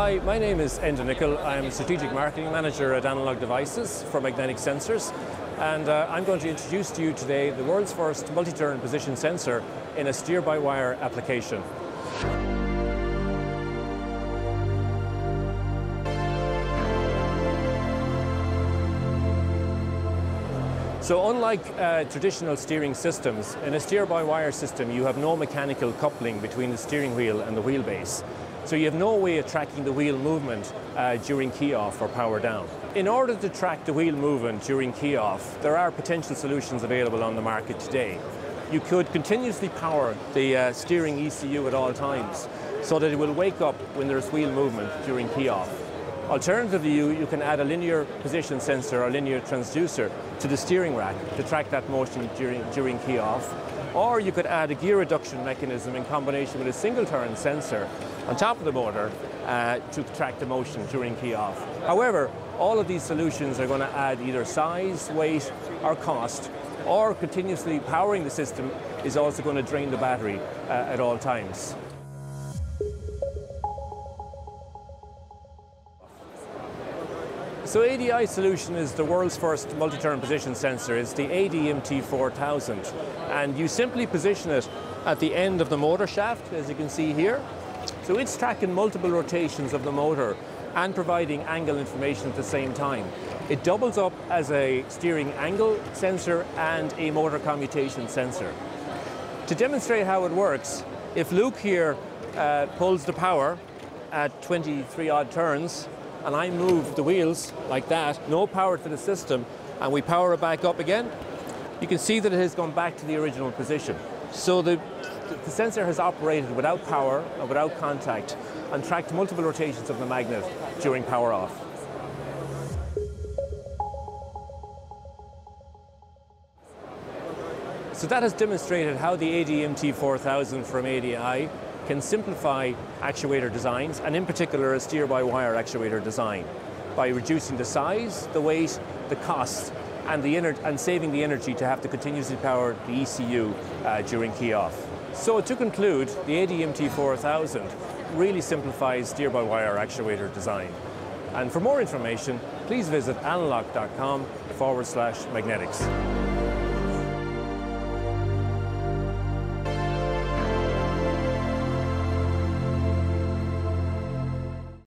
Hi, my name is Enda Nicol. I'm Strategic Marketing Manager at Analog Devices for Magnetic Sensors, and I'm going to introduce to you today the world's first multi-turn position sensor in a steer-by-wire application. So unlike traditional steering systems, in a steer-by-wire system you have no mechanical coupling between the steering wheel and the wheelbase. So you have no way of tracking the wheel movement during key off or power down. In order to track the wheel movement during key off, there are potential solutions available on the market today. You could continuously power the steering ECU at all times so that it will wake up when there's wheel movement during key off. Alternatively, you can add a linear position sensor or linear transducer to the steering rack to track that motion during key off. Or you could add a gear reduction mechanism in combination with a single turn sensor on top of the motor to track the motion during key off. However, all of these solutions are going to add either size, weight or cost, or continuously powering the system is also going to drain the battery at all times. So ADI solution is the world's first multi-turn position sensor. It's the ADMT4000, and you simply position it at the end of the motor shaft, as you can see here. So it's tracking multiple rotations of the motor and providing angle information at the same time. It doubles up as a steering angle sensor and a motor commutation sensor. To demonstrate how it works, if Luke here pulls the power at 23 odd turns, and I move the wheels like that, no power to the system, and we power it back up again, you can see that it has gone back to the original position. So the sensor has operated without power and without contact and tracked multiple rotations of the magnet during power off. So that has demonstrated how the ADMT4000 from ADI can simplify actuator designs, and in particular a steer-by-wire actuator design, by reducing the size, the weight, the cost, and saving the energy to have to continuously power the ECU during key off. So to conclude, the ADMT4000 really simplifies steer-by-wire actuator design. And for more information, please visit analog.com/magnetics.